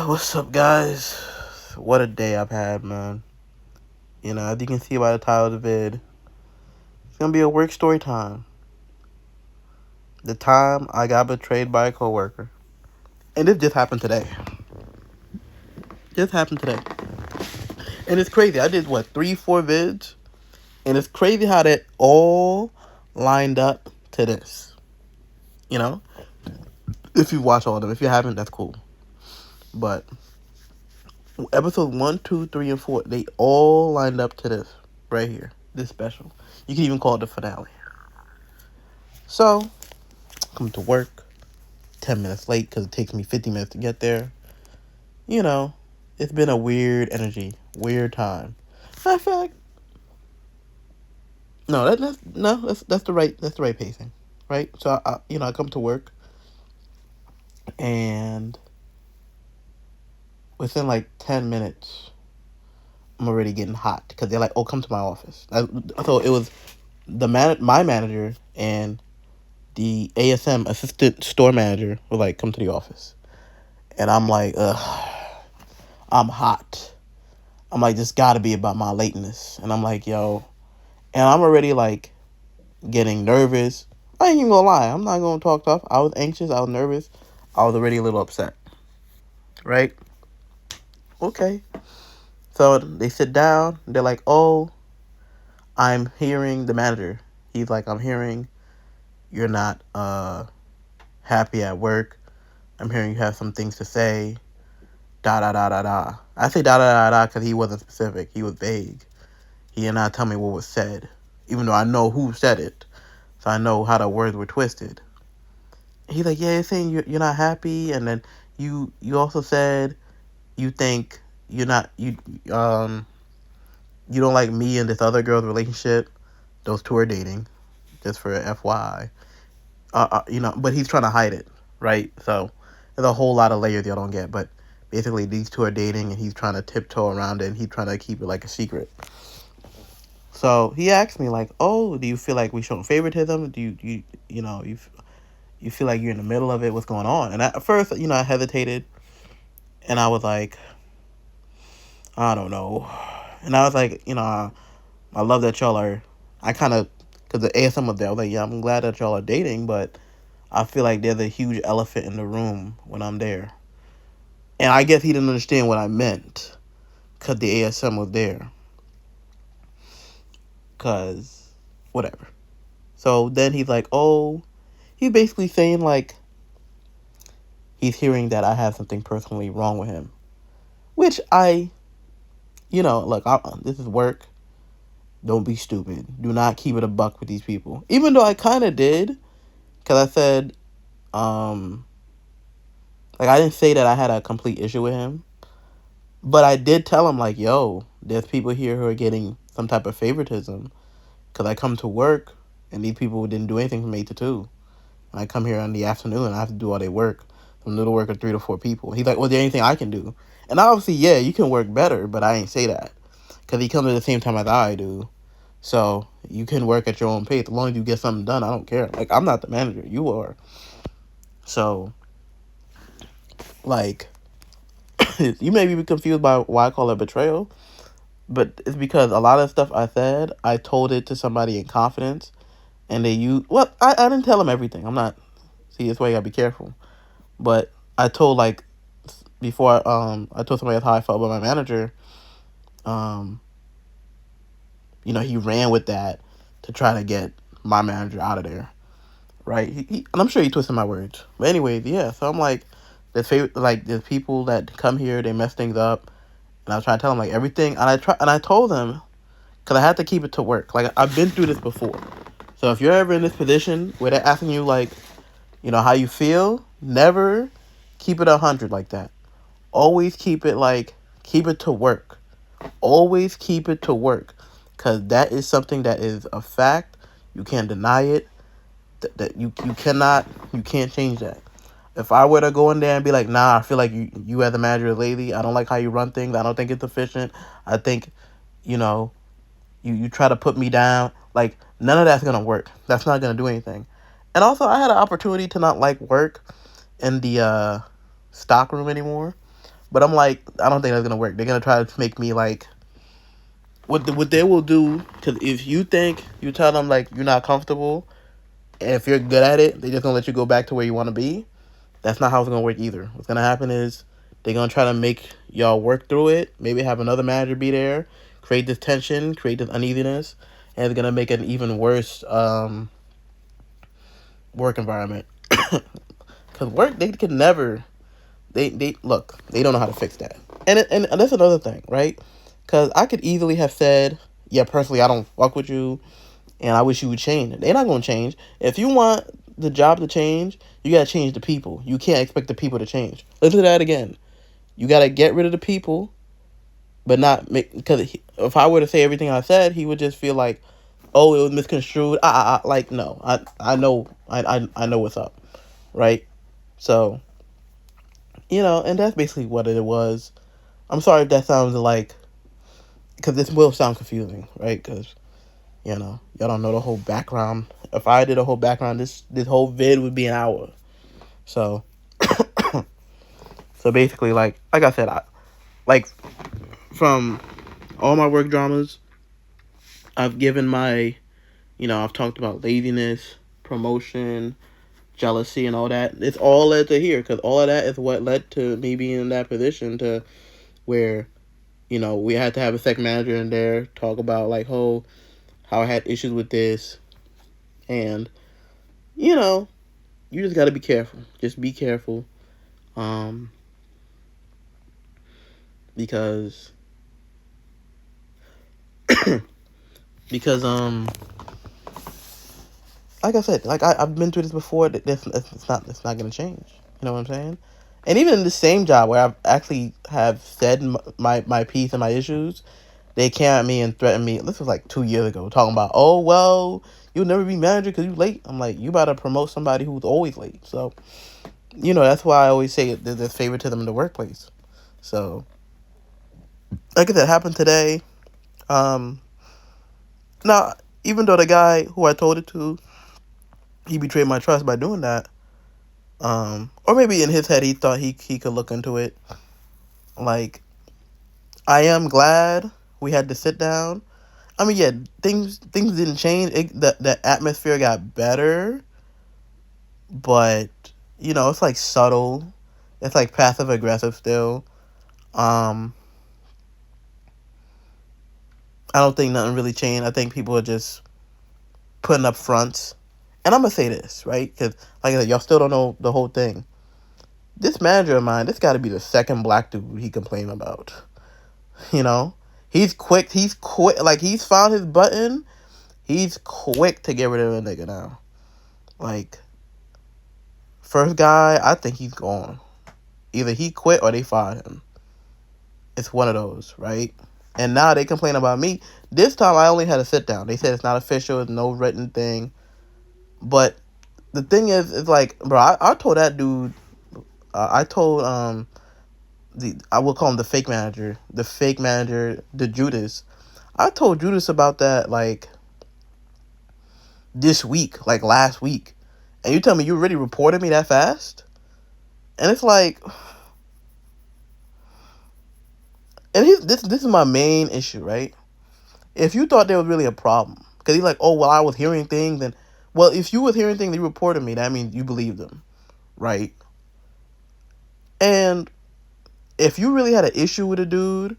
What's up, guys? What a day I've had, man. As you can see by the title of the vid, it's gonna be a work story time. The time I got betrayed by a coworker. And this just happened today. Just happened today. And it's crazy. I did, 3, 4 vids? And it's crazy how that all lined up to this. You know? If you watch all of them. If you haven't, that's cool. But episode 1, 2, 3, and 4, they all lined up to this. Right here. This special. You can even call it the finale. So, come to work 10 minutes late because it takes me 50 minutes to get there. It's been a weird energy, weird time. Matter of fact, no, that's the right pacing, right? So I come to work, and within like 10 minutes, I'm already getting hot because they're like, "Oh, come to my office." So it was my manager and the ASM assistant store manager were like, "Come to the office," and I'm like, "Ugh." I'm hot. I'm like, this gotta be about my lateness. And I'm like, yo. And I'm already like getting nervous. I ain't even gonna lie. I'm not gonna talk tough. I was anxious. I was nervous. I was already a little upset. Right? Okay. So they sit down. They're like, oh, I'm hearing the manager. He's like, I'm hearing you're not happy at work. I'm hearing you have some things to say. Da da da da da. I say da da da da because he wasn't specific. He was vague. He did not tell me what was said, even though I know who said it, so I know how the words were twisted. He's like, yeah, you're saying you're not happy, and then you also said you think you're not you don't like me and this other girl's relationship. Those two are dating, just for FYI. But he's trying to hide it, right? So there's a whole lot of layers y'all don't get, but basically these two are dating, and he's trying to tiptoe around it, and he's trying to keep it like a secret. So he asked me like, "Oh, do you feel like we showing favoritism? Do you feel like you're in the middle of it? What's going on?" And at first, I hesitated, and I was like, "I don't know." And I was like, I love that y'all are. I kind of, because the ASM was there. I was like, "Yeah, I'm glad that y'all are dating, but I feel like there's a huge elephant in the room when I'm there." And I guess he didn't understand what I meant, because the ASM was there. Because whatever. So then he's like, "Oh." He's basically saying, like, he's hearing that I have something personally wrong with him. Which look, this is work. Don't be stupid. Do not keep it a buck with these people. Even though I kind of did. Because I said, I didn't say that I had a complete issue with him. But I did tell him, like, yo, there's people here who are getting some type of favoritism. Because I come to work, and these people didn't do anything from 8 to 2. And I come here in the afternoon, and I have to do all their work. From little work of 3 to 4 people. He's like, well, is there anything I can do? And obviously, yeah, you can work better, but I ain't say that. Because he comes at the same time as I do. So, you can work at your own pace. As long as you get something done, I don't care. Like, I'm not the manager. You are. So, like, you may be confused by why I call it betrayal. But it's because a lot of stuff I said, I told it to somebody in confidence. And they used... Well, I didn't tell them everything. I'm not... See, that's why you gotta be careful. But I told, like... Before I told somebody how I felt about my manager, he ran with that to try to get my manager out of there, right? And I'm sure he twisted my words. But anyways, yeah. So I'm like, there's people that come here, they mess things up, and I was trying to tell them like everything, and I told them because I had to keep it to work. Like I've been through this before, so if you're ever in this position where they're asking you like, how you feel, never keep it 100 like that. Always keep it to work. Always keep it to work. Because that is something that is a fact. You can't deny it. That you can't change that. If I were to go in there and be like, nah, I feel like you as a manager is lazy. I don't like how you run things. I don't think it's efficient. I think, you try to put me down. Like, none of that's going to work. That's not going to do anything. And also, I had an opportunity to not like work in the stock room anymore. But I'm like, I don't think that's gonna work. They're gonna try to make me like what they will do. Because if you think you tell them like you're not comfortable, and if you're good at it, they just gonna let you go back to where you want to be. That's not how it's gonna work either. What's gonna happen is they're gonna try to make y'all work through it. Maybe have another manager be there, create this tension, create this uneasiness, and it's gonna make an even worse work environment. Because work, they can never. They look. They don't know how to fix that, and that's another thing, right? Because I could easily have said, yeah, personally, I don't fuck with you, and I wish you would change. They're not gonna change. If you want the job to change, you gotta change the people. You can't expect the people to change. Listen to that again. You gotta get rid of the people, but not make, because if I were to say everything I said, he would just feel like, oh, it was misconstrued. Like no, I know, I know what's up, right? So and that's basically what it was. I'm sorry if that sounds like, because this will sound confusing, right? Because y'all don't know the whole background. If I did a whole background, this whole vid would be an hour. So, so basically, like I said, like from all my work dramas, I've given my, I've talked about laziness, promotion, jealousy, and all that. It's all led to here, because all of that is what led to me being in that position to where, we had to have a second manager in there talk about like, how I had issues with this, and you just got to be careful. Just be careful, because because like I said, like I've been through this before. It's not gonna change. You know what I'm saying? And even in the same job where I've actually have said my piece and my issues, they came at me and threatened me. This was like 2 years ago, talking about, oh well, you'll never be manager because you late. I'm like, you better promote somebody who's always late. So, that's why I always say there's favoritism in the workplace. So, like I said, happened today. Now, even though the guy who I told it to, he betrayed my trust by doing that. Or maybe in his head he thought he could look into it. Like, I am glad we had to sit down. I mean, yeah, things didn't change. The atmosphere got better, but it's like subtle. It's like passive aggressive still. I don't think nothing really changed. I think people are just putting up fronts. And I'm gonna say this, right? Because like I said, y'all still don't know the whole thing. This manager of mine, this got to be the second black dude he complained about. He's quick. He's quick. Like, he's found his button. He's quick to get rid of a nigga now. Like, first guy, I think he's gone. Either he quit or they fired him. It's one of those, right? And now they complain about me. This time I only had a sit down. They said it's not official. It's no written thing. But the thing is, it's like, bro, I told that dude, I told, I will call him the fake manager, the Judas. I told Judas about that, like, this week, like last week. And you tell me you really reported me that fast? And it's like, and this is my main issue, right? If you thought there was really a problem, because he's like, oh, well, I was hearing things, and, well, if you was hearing things, you reported me, that means you believed them, right? And if you really had an issue with a dude,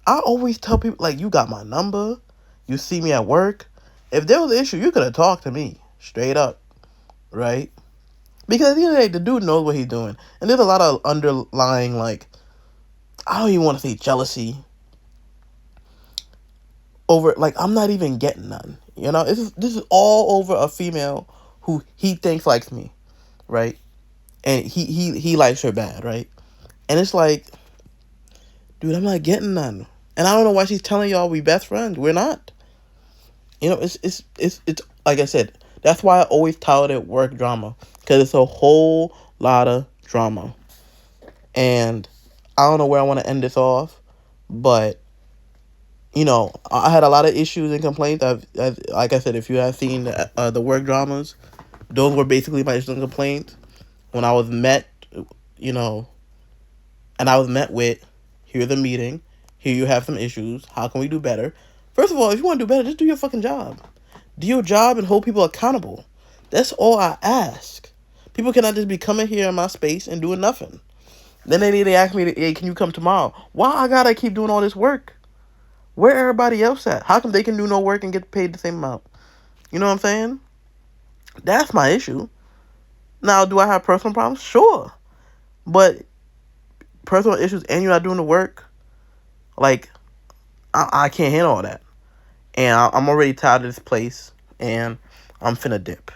I always tell people, like, you got my number, you see me at work. If there was an issue, you could have talked to me, straight up, right? Because at the end of the day, the dude knows what he's doing. And there's a lot of underlying, like, I don't even want to say jealousy over, like, I'm not even getting none. This is all over a female who he thinks likes me, right? And he likes her bad, right? And it's like, dude, I'm not getting none. And I don't know why she's telling y'all we best friends. We're not. It's like I said, that's why I always titled it work drama. Because it's a whole lot of drama. And I don't know where I want to end this off. But, I had a lot of issues and complaints. Like I said, if you have seen the work dramas, those were basically my issues and complaints. When I was met, And I was met with, here's a meeting. Here you have some issues. How can we do better? First of all, if you want to do better, just do your fucking job. Do your job and hold people accountable. That's all I ask. People cannot just be coming here in my space and doing nothing. Then they ask me, hey, can you come tomorrow? Why I gotta keep doing all this work? Where everybody else at? How come they can do no work and get paid the same amount? You know what I'm saying? That's my issue. Now, do I have personal problems? Sure. But personal issues and you're not doing the work, like, I can't handle all that. And I'm already tired of this place. And I'm finna dip.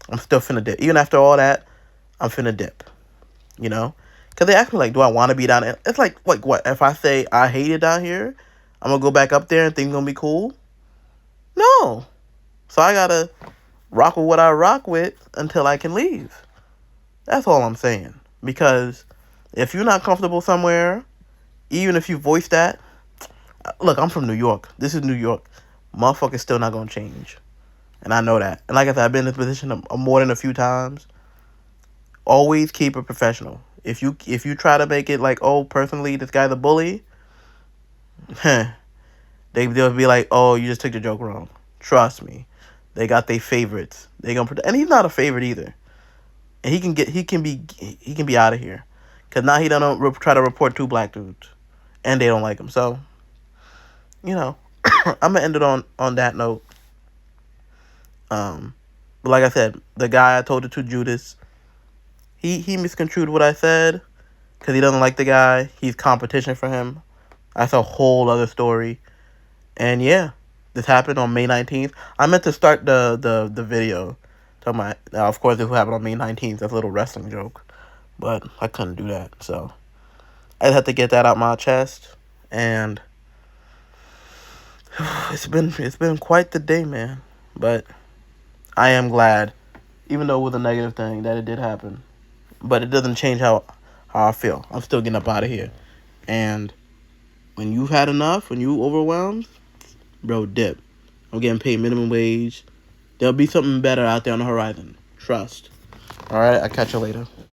I'm still finna dip. Even after all that, I'm finna dip. You know? Because they ask me, like, do I want to be down there? It's like, what? If I say I hate it down here, I'm going to go back up there and things going to be cool? No. So I got to rock with what I rock with until I can leave. That's all I'm saying. Because if you're not comfortable somewhere, even if you voice that, look, I'm from New York. This is New York. Motherfucker's still not going to change. And I know that. And like I said, I've been in this position more than a few times. Always keep it professional. If you try to make it like, oh, personally, this guy's a bully, they'll be like, oh, you just took the joke wrong. Trust me. They got their favorites. They gonna and he's not a favorite either. And he can be out of here. Cause now he don't try to report 2 black dudes. And they don't like him. So, you know, I'm gonna end it on that note. But like I said, the guy I told it to, Judas, he misconstrued what I said because he doesn't like the guy. He's competition for him. That's a whole other story. And yeah, this happened on May 19th. I meant to start the video. Now, of course, this will happen on May 19th. That's a little wrestling joke. But I couldn't do that. So I just had to get that out my chest. And it's been quite the day, man. But I am glad, even though it was a negative thing, that it did happen. But it doesn't change how I feel. I'm still getting up out of here. And when you've had enough, when you overwhelmed, bro, dip. I'm getting paid minimum wage. There'll be something better out there on the horizon. Trust. All right, I'll catch you later.